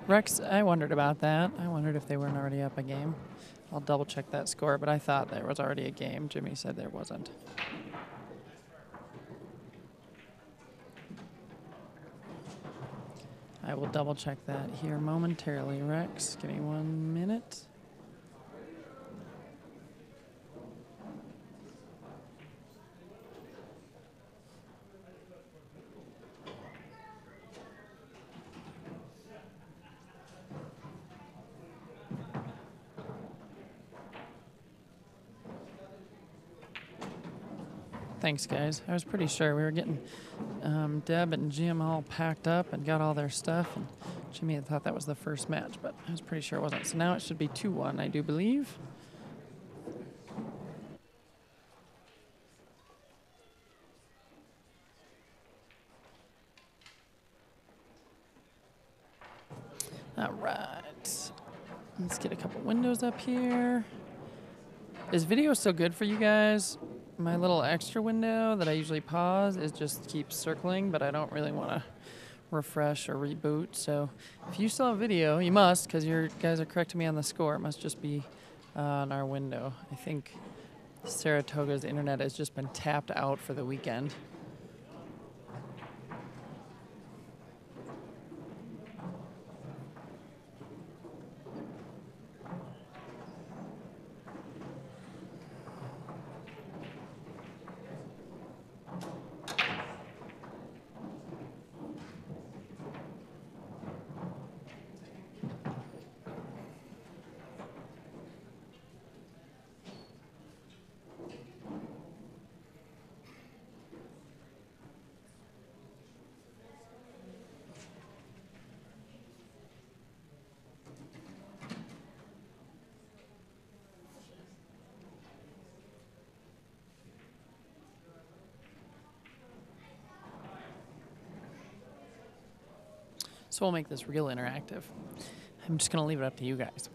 Rex, I wondered about that. I wondered if they weren't already up a game. I'll double check that score, but I thought there was already a game. Jimmy said there wasn't. I will double check that here momentarily, Rex. Give me 1 minute. Thanks, guys. I was pretty sure we were getting Deb and Jim all packed up and got all their stuff, and Jimmy had thought that was the first match, but I was pretty sure it wasn't. So now it should be 2-1, I do believe. All right. Let's get a couple windows up here. Is video still good for you guys? My little extra window that I usually pause is just keeps circling, but I don't really want to refresh or reboot. So if you still have video, you must, because you guys are correcting me on the score. It must just be on our window. I think Saratoga's internet has just been tapped out for the weekend. So we'll make this real interactive. I'm just going to leave it up to you guys.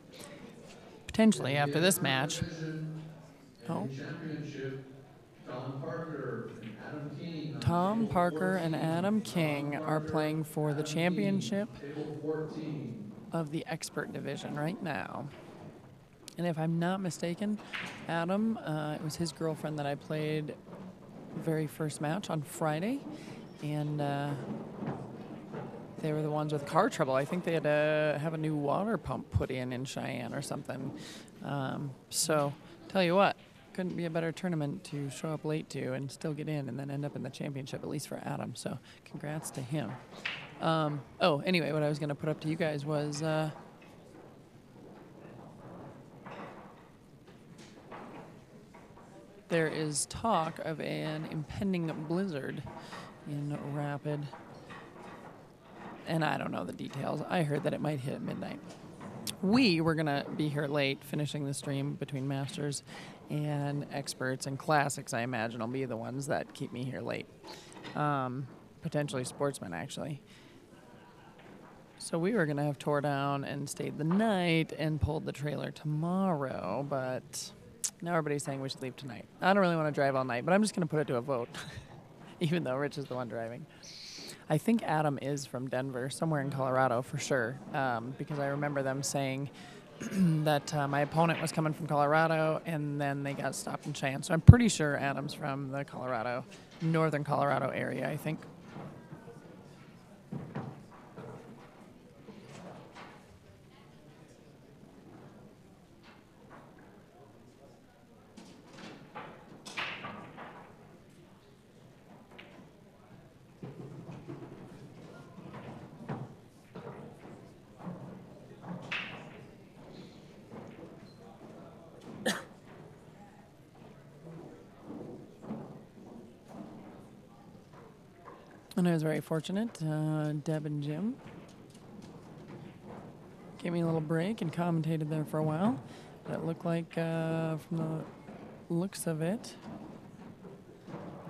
Potentially, after this match. Oh. Tom Parker and Adam King are playing for the championship of the expert division right now. And if I'm not mistaken, Adam, it was his girlfriend that I played very first match on Friday. And they were the ones with car trouble. I think they had to have a new water pump put in Cheyenne or something. So, tell you what, couldn't be a better tournament to show up late to and still get in and then end up in the championship, at least for Adam. So, congrats to him. Anyway, what I was going to put up to you guys was there is talk of an impending blizzard in Rapid. And I don't know the details. I heard that it might hit at midnight. We were going to be here late, finishing the stream between Masters and Experts and Classics, I imagine, will be the ones that keep me here late. Potentially Sportsmen, actually. So we were going to have tore down and stayed the night and pulled the trailer tomorrow, but now everybody's saying we should leave tonight. I don't really want to drive all night, but I'm just going to put it to a vote, even though Rich is the one driving. I think Adam is from Denver, somewhere in Colorado for sure, because I remember them saying that my opponent was coming from Colorado, and then they got stopped in Cheyenne. So I'm pretty sure Adam's from the northern Colorado area, I think. And I was very fortunate. Deb and Jim gave me a little break and commentated there for a while. But it looked like, from the looks of it,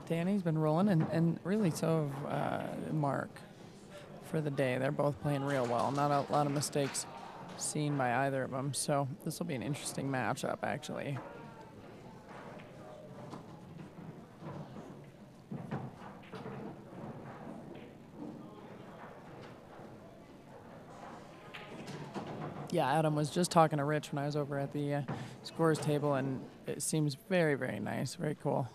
Danny's been rolling, and really so have Marc for the day. They're both playing real well. Not a lot of mistakes seen by either of them. So this will be an interesting matchup, actually. Yeah, Adam was just talking to Rich when I was over at the scores table, and it seems very, very nice. Very cool.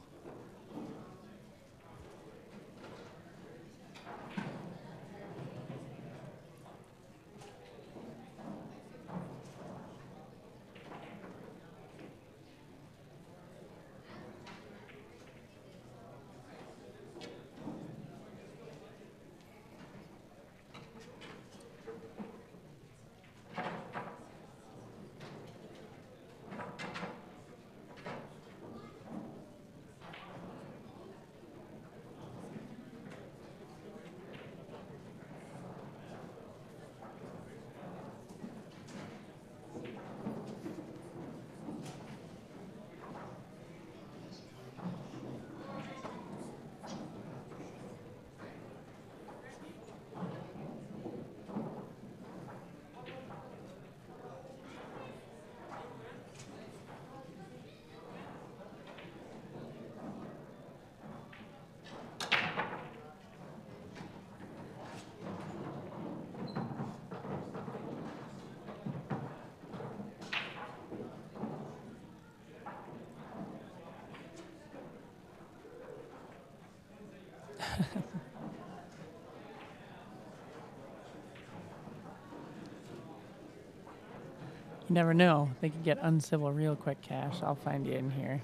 You never know. They could get uncivil real quick, Cash. I'll find you in here.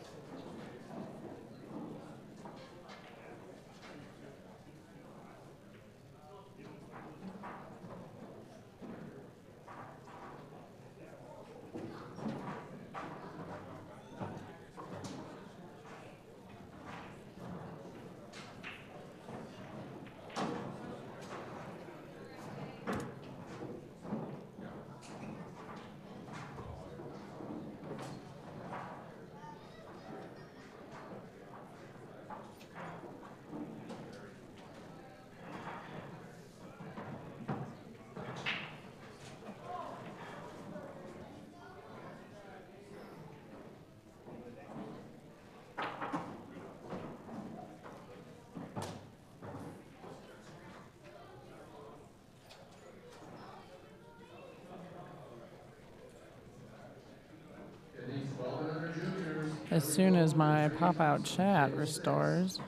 As soon as my pop-out chat restores.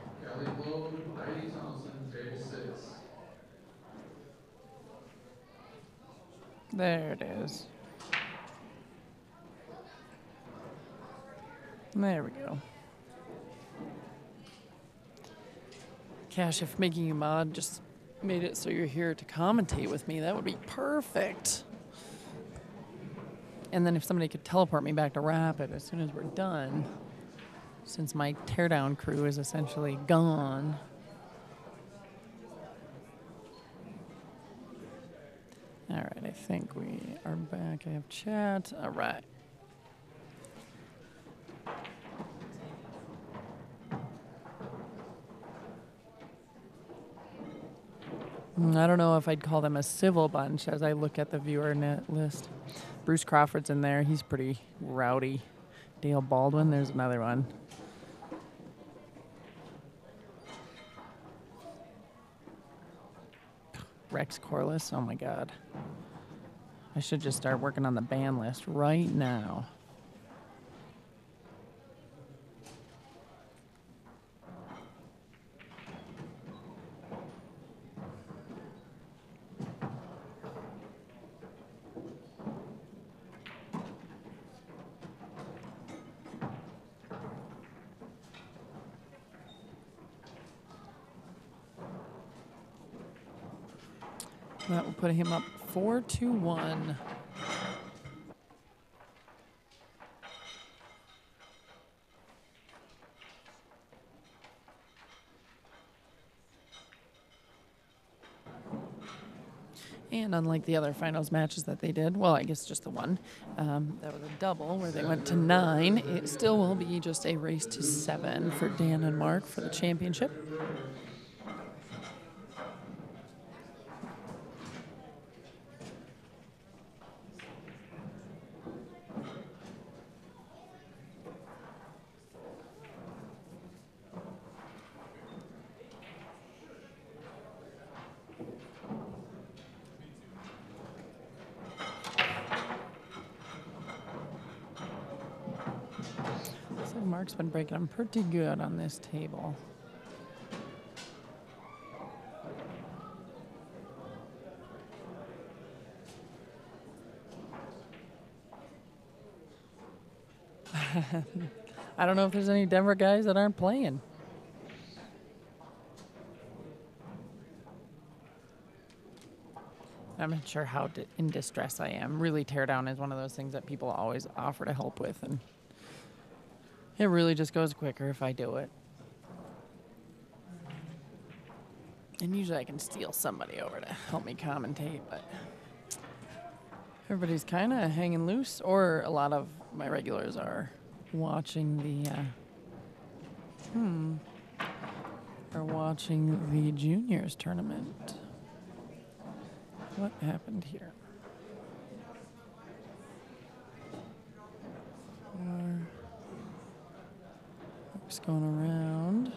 There it is. There we go. Cash, if making you mod just made it so you're here to commentate with me, that would be perfect. And then if somebody could teleport me back to Rapid as soon as we're done, since my teardown crew is essentially gone. All right, I think we are back. I have chat. All right. I don't know if I'd call them a civil bunch as I look at the viewer net list. Bruce Crawford's in there. He's pretty rowdy. Dale Baldwin, there's another one. Rex Corliss, oh my God. I should just start working on the ban list right now. That will put him up 4-1. And unlike the other finals matches that they did, well, I guess just the one, that was a double where they went to 9. It still will be just a race to 7 for Dan and Marc for the championship. Looks like Marc's been breaking them pretty good on this table. I don't know if there's any Denver guys that aren't playing. I'm not sure how in distress I am. Really, teardown is one of those things that people always offer to help with, and it really just goes quicker if I do it. And usually I can steal somebody over to help me commentate, but everybody's kind of hanging loose, or a lot of my regulars are watching the juniors tournament. What happened here? Just going around.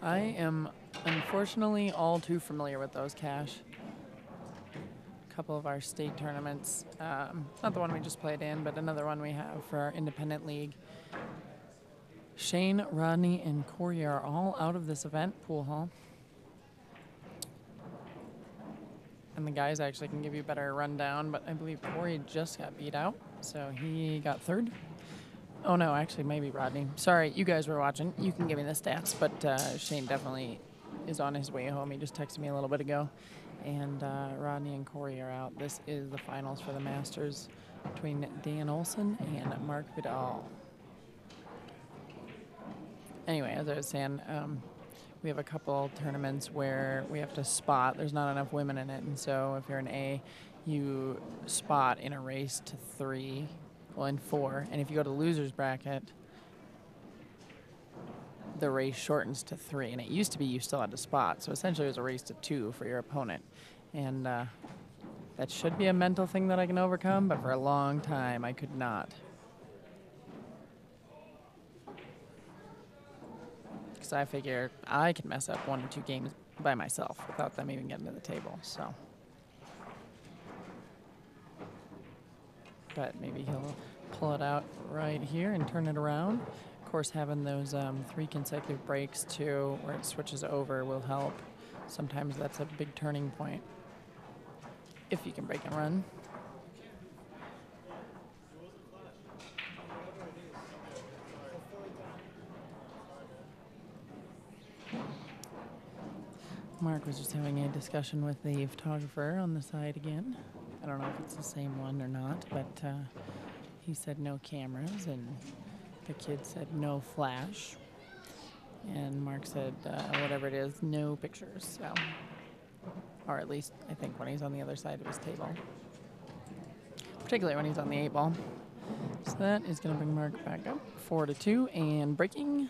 I am unfortunately all too familiar with those, Cash. A couple of our state tournaments, not the one we just played in, but another one we have for our independent league. Shane, Rodney, and Corey are all out of this event, Pool Hall. And the guys actually can give you a better rundown, but I believe Corey just got beat out, so he got 3rd. Oh, no, actually, maybe Rodney. Sorry, you guys were watching. You can give me the stats, but Shane definitely is on his way home. He just texted me a little bit ago. And Rodney and Corey are out. This is the finals for the Masters between Dan Olson and Marc Vidal. Anyway, as I was saying, we have a couple tournaments where we have to spot. There's not enough women in it, and so if you're an A, you spot in a race to 3. Well, in 4, and if you go to loser's bracket, the race shortens to 3, and it used to be you still had to spot, so essentially it was a race to 2 for your opponent, and that should be a mental thing that I can overcome, but for a long time I could not. Because I figure I can mess up 1 or 2 games by myself without them even getting to the table, so. But maybe he'll pull it out right here and turn it around. Of course, having those 3 consecutive breaks too, where it switches over, will help. Sometimes that's a big turning point if you can break and run. Marc was just having a discussion with the photographer on the side again. I don't know if it's the same one or not, but he said no cameras, and the kid said no flash. And Marc said, whatever it is, no pictures. So, or at least, I think, when he's on the other side of his table. Particularly when he's on the 8 ball. So that is going to bring Marc back up. 4-2, and breaking.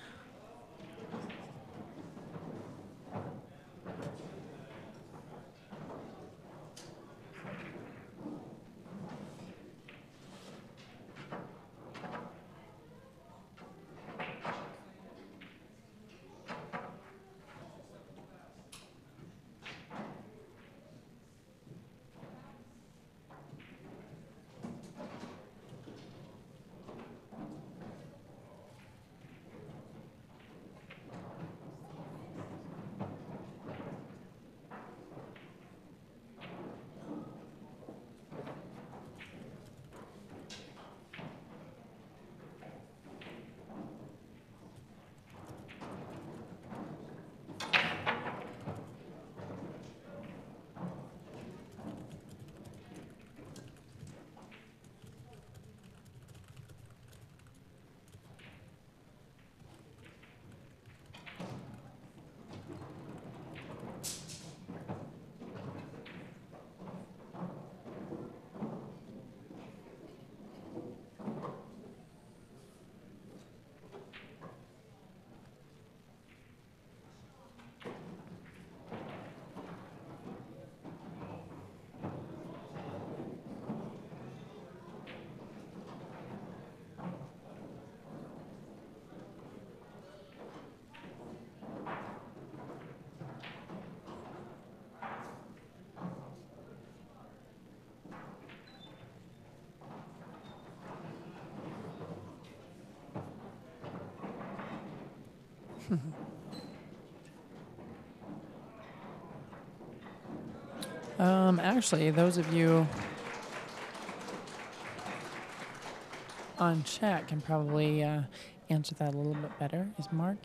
Actually, those of you on chat can probably answer that a little bit better. Is Mark,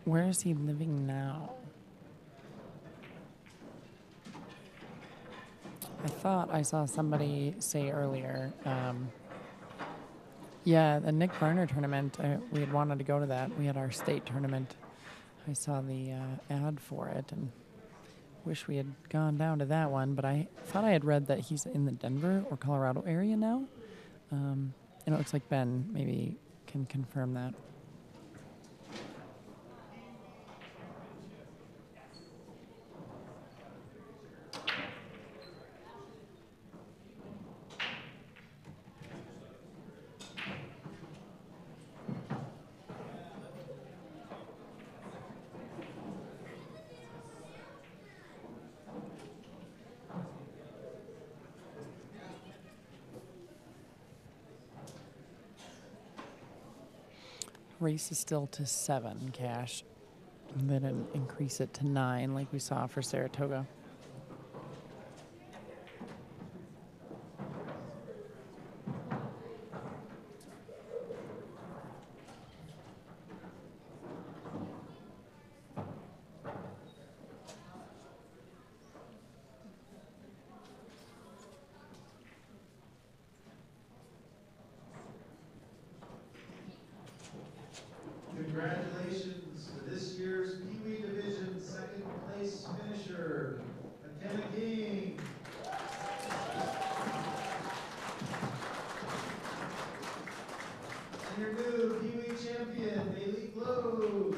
where is he living now? I thought I saw somebody say earlier, yeah, the Nick Barner tournament, we had wanted to go to that. We had our state tournament. I saw the ad for it and wish we had gone down to that one, but I thought I had read that he's in the Denver or Colorado area now. And it looks like Ben maybe can confirm that. Race is still to 7 cash. And then increase it to 9 like we saw for Saratoga. Congratulations to this year's Pee Wee Division second place finisher, McKenna King. And your new Pee Wee champion, Bailey Globe.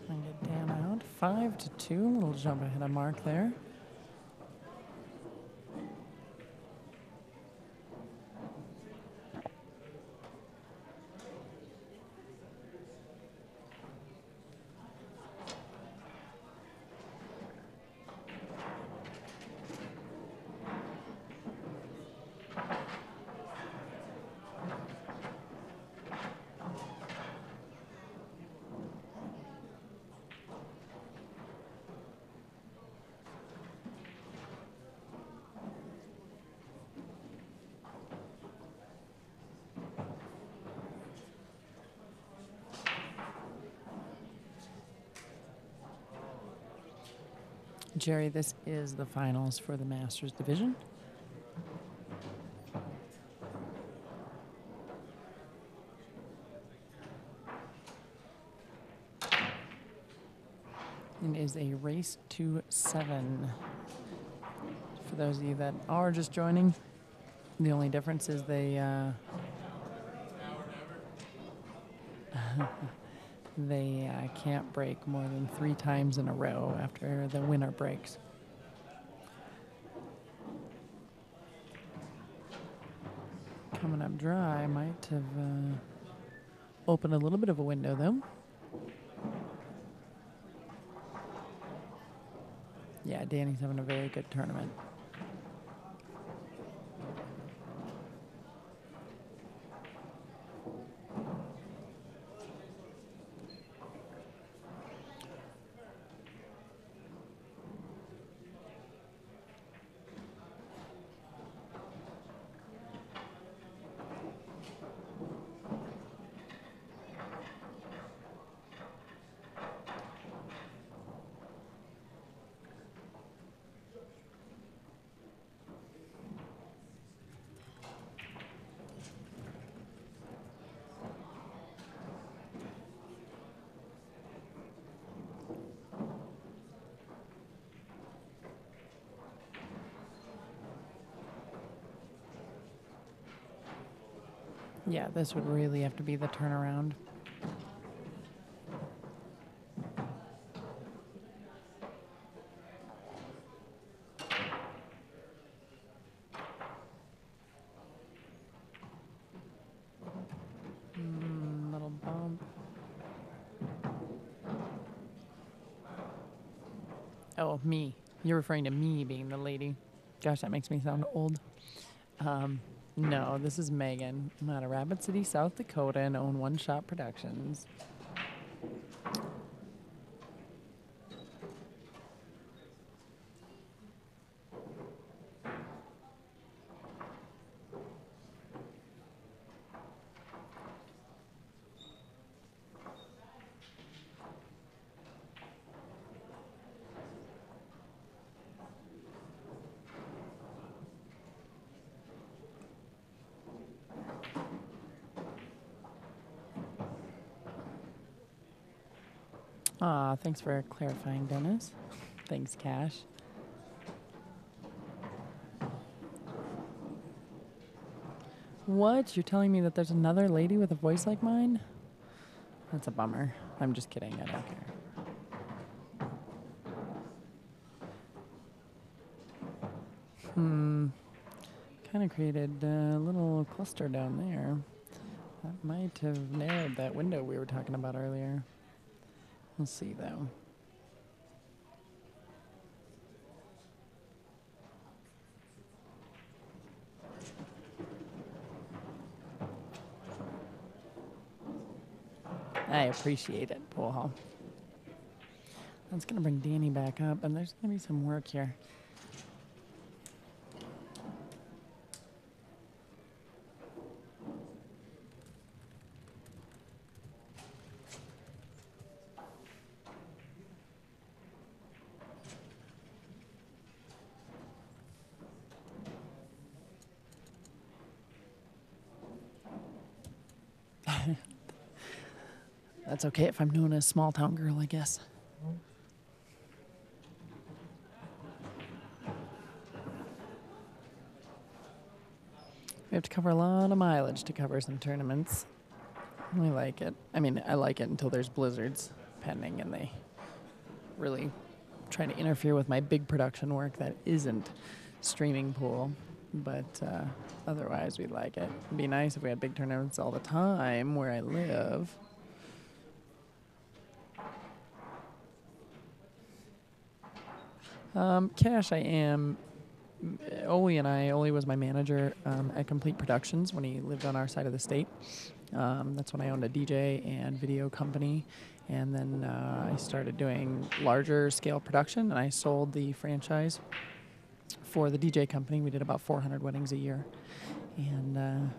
Trying to get Dan out. 5-2. Little jump ahead of Mark there. Jerry, this is the finals for the Masters division. It is a race to 7. For those of you that are just joining, the only difference is they they can't break more than 3 times in a row after the winner breaks. Coming up dry, might have opened a little bit of a window though. Yeah, Danny's having a very good tournament. Yeah, this would really have to be the turnaround. Little bump. Oh, me. You're referring to me being the lady. Gosh, that makes me sound old. No, this is Megan. I'm out of Rapid City, South Dakota, and own One Shot Productions. Aw, thanks for clarifying, Dennis. Thanks, Cash. What? You're telling me that there's another lady with a voice like mine? That's a bummer. I'm just kidding. I don't care. Kind of created a little cluster down there. That might have narrowed that window we were talking about earlier. We'll see, though. I appreciate it, Pool Hall. That's going to bring Danny back up, and there's going to be some work here. That's okay if I'm known as small town girl, I guess. We have to cover a lot of mileage to cover some tournaments. I like it. I mean, I like it until there's blizzards pending and they really try to interfere with my big production work that isn't streaming pool. But otherwise, we'd like it. It'd be nice if we had big tournaments all the time where I live. Cash, I am. Oli was my manager at Complete Productions when he lived on our side of the state. That's when I owned a DJ and video company. And then I started doing larger scale production, and I sold the franchise for the DJ company. We did about 400 weddings a year. And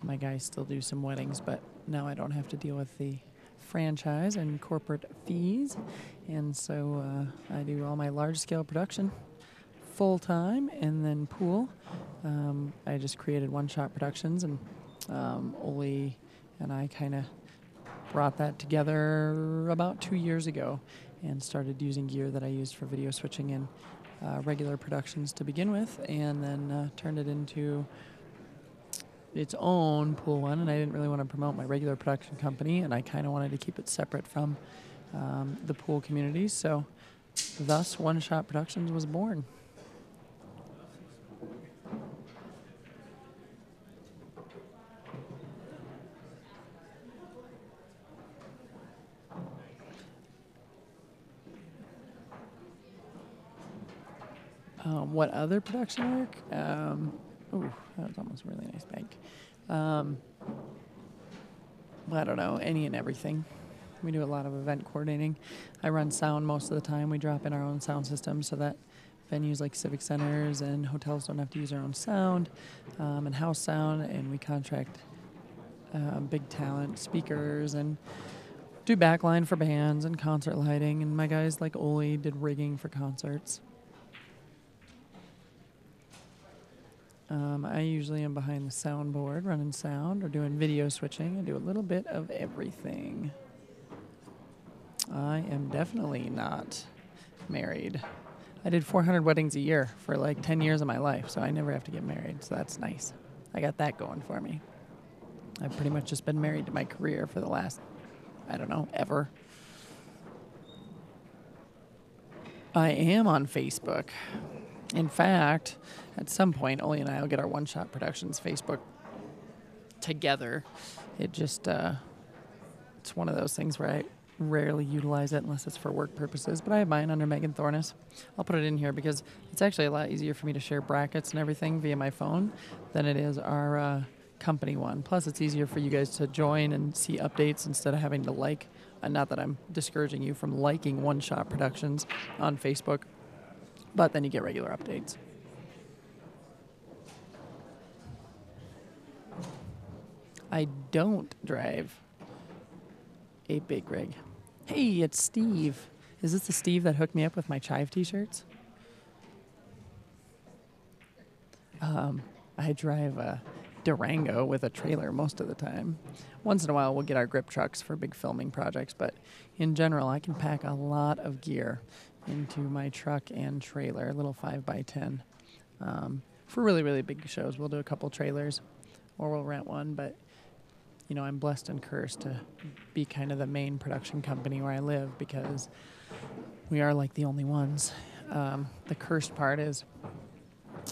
my guys still do some weddings, but now I don't have to deal with the franchise and corporate fees. And so I do all my large scale production full time, and then pool. I just created One Shot Productions, and Oli and I kind of brought that together about 2 years ago and started using gear that I used for video switching and regular productions to begin with, and then turned it into its own pool one. And I didn't really want to promote my regular production company, and I kind of wanted to keep it separate from the pool community. So thus One Shot Productions was born. What other production work? Oh, that was almost a really nice bank. Well, I don't know, any and everything. We do a lot of event coordinating. I run sound most of the time. We drop in our own sound system so that venues like civic centers and hotels don't have to use their own sound, and house sound, and we contract big talent speakers and do backline for bands and concert lighting. And my guys like Oli did rigging for concerts. I usually am behind the soundboard, running sound or doing video switching. I do a little bit of everything. I am definitely not married. I did 400 weddings a year for like 10 years of my life, so I never have to get married, so that's nice. I got that going for me. I've pretty much just been married to my career for the last, I don't know, ever. I am on Facebook. In fact, at some point, Oli and I will get our One Shot Productions Facebook together. It just, it's one of those things where I rarely utilize it unless it's for work purposes, but I have mine under Megan Thornes. I'll put it in here because it's actually a lot easier for me to share brackets and everything via my phone than it is our company one. Plus, it's easier for you guys to join and see updates instead of having to like. Not that I'm discouraging you from liking One Shot Productions on Facebook, but then you get regular updates. I don't drive a big rig. Hey, it's Steve. Is this the Steve that hooked me up with my Chive t-shirts? I drive a Durango with a trailer most of the time. Once in a while, we'll get our grip trucks for big filming projects, but in general, I can pack a lot of gear into my truck and trailer, a little 5x10. For really, really big shows, we'll do a couple trailers, or we'll rent one, but you know, I'm blessed and cursed to be kind of the main production company where I live because we are like the only ones. The cursed part is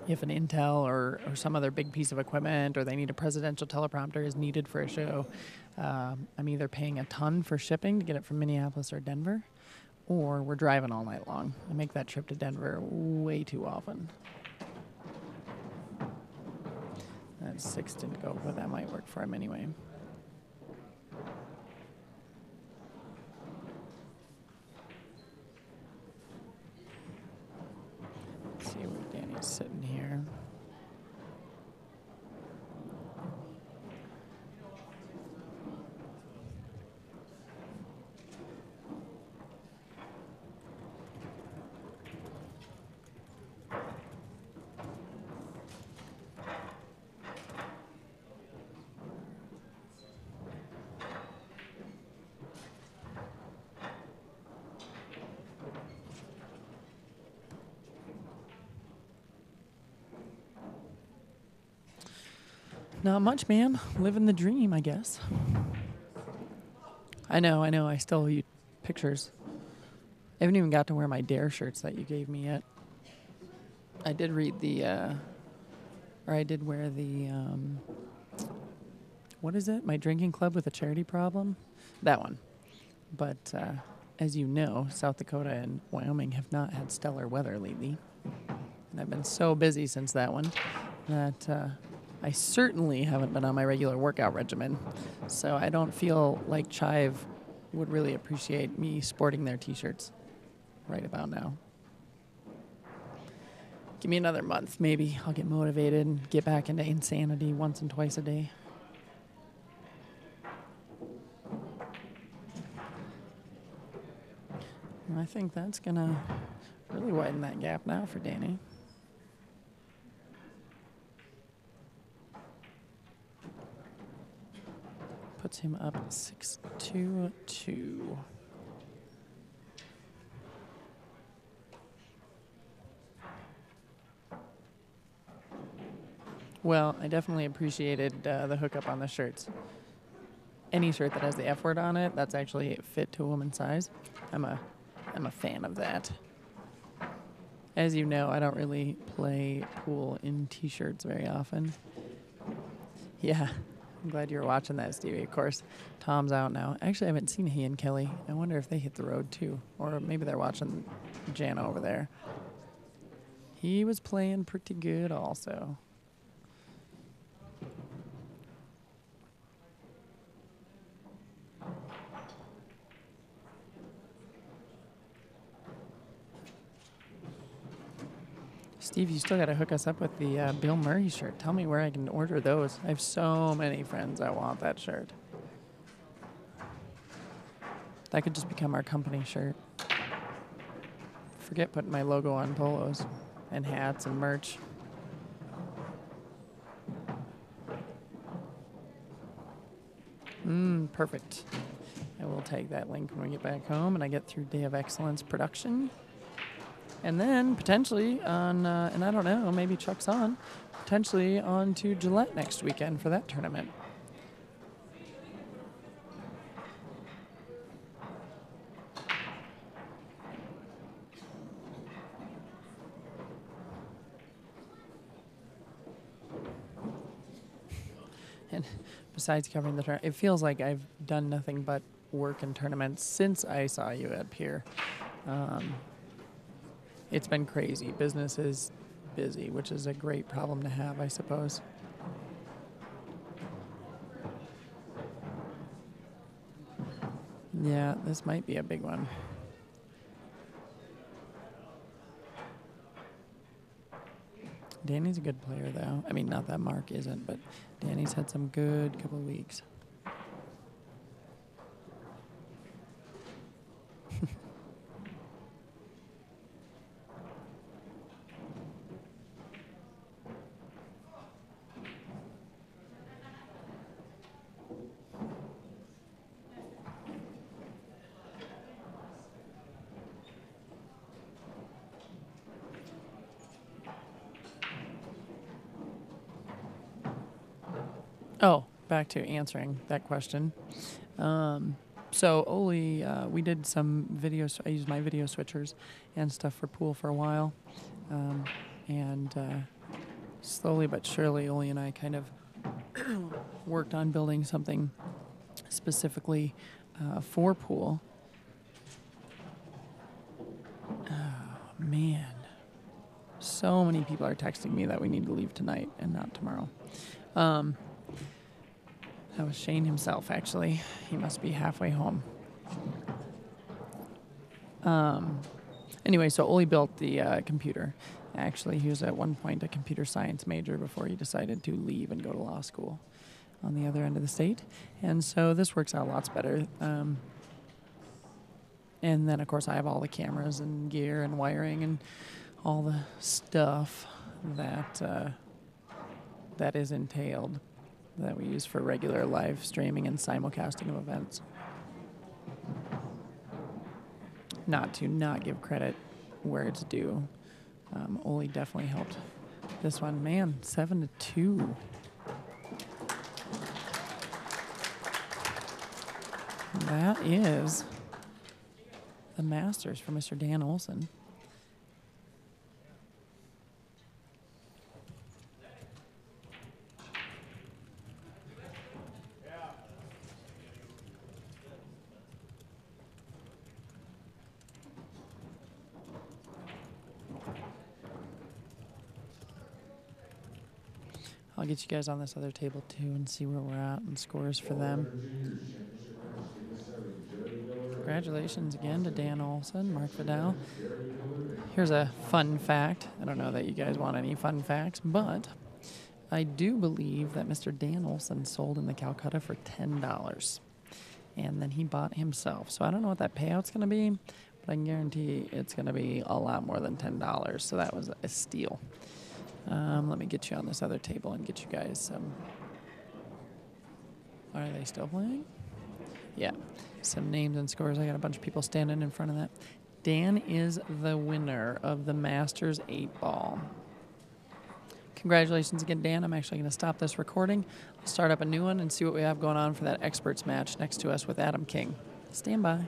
if an Intel or some other big piece of equipment or they need a presidential teleprompter is needed for a show, I'm either paying a ton for shipping to get it from Minneapolis or Denver, or we're driving all night long. I make that trip to Denver way too often. That 6 didn't go, but that might work for him anyway. Let's see where Danny's sitting here. Not much, man. Living the dream, I guess. I know. I still owe you pictures. I haven't even got to wear my Dare shirts that you gave me yet. I did read I did wear the, what is it? My drinking club with a charity problem? That one. But as you know, South Dakota and Wyoming have not had stellar weather lately. And I've been so busy since that one that I certainly haven't been on my regular workout regimen, so I don't feel like Chive would really appreciate me sporting their t-shirts right about now. Give me another month, maybe I'll get motivated and get back into insanity once and twice a day. And I think that's gonna really widen that gap now for Danny. Puts him up 6-2-2. Well, I definitely appreciated the hookup on the shirts. Any shirt that has the F word on it, that's actually fit to a woman's size. I'm a fan of that. As you know, I don't really play pool in t-shirts very often. Yeah. I'm glad you were watching that, Stevie. Of course, Tom's out now. Actually, I haven't seen he and Kelly. I wonder if they hit the road, too. Or maybe they're watching Jana over there. He was playing pretty good also. Steve, you still got to hook us up with the Bill Murray shirt. Tell me where I can order those. I have so many friends that want that shirt. That could just become our company shirt. Forget putting my logo on polos and hats and merch. Perfect. I will take that link when we get back home and I get through Day of Excellence production. And then potentially on, and I don't know, maybe Chuck's on, potentially on to Gillette next weekend for that tournament. And besides covering the tournament, it feels like I've done nothing but work in tournaments since I saw you up here. It's been crazy. Business is busy, which is a great problem to have, I suppose. Yeah, this might be a big one. Danny's a good player, though. I mean, not that Marc isn't, but Danny's had some good couple of weeks. Oh, back to answering that question. So Oli, we did some videos. I used my video switchers and stuff for pool for a while, and slowly but surely, Oli and I kind of worked on building something specifically for pool. Oh man, so many people are texting me that we need to leave tonight and not tomorrow. That was Shane himself, actually. He must be halfway home. Anyway, so Oli built the computer. Actually, he was at one point a computer science major before he decided to leave and go to law school on the other end of the state. And so this works out lots better. And then, of course, I have all the cameras and gear and wiring and all the stuff that that is entailed, that we use for regular live streaming and simulcasting of events. Not to not give credit where it's due. Oli definitely helped this one. Man, 7-2. That is the Masters for Mr. Dan Olson. I'll get you guys on this other table too and see where we're at and scores for them. Congratulations again to Dan Olson, Marc Vidal. Here's a fun fact. I don't know that you guys want any fun facts, but I do believe that Mr. Dan Olson sold in the Calcutta for $10. And then he bought himself. So I don't know what that payout's going to be, but I can guarantee it's going to be a lot more than $10. So that was a steal. Let me get you on this other table and get you guys some. Are they still playing? Yeah. Some names and scores. I got a bunch of people standing in front of that. Dan is the winner of the Masters 8-ball. Congratulations again, Dan. I'm actually going to stop this recording, start up a new one, and see what we have going on for that experts match next to us with Adam King. Stand by.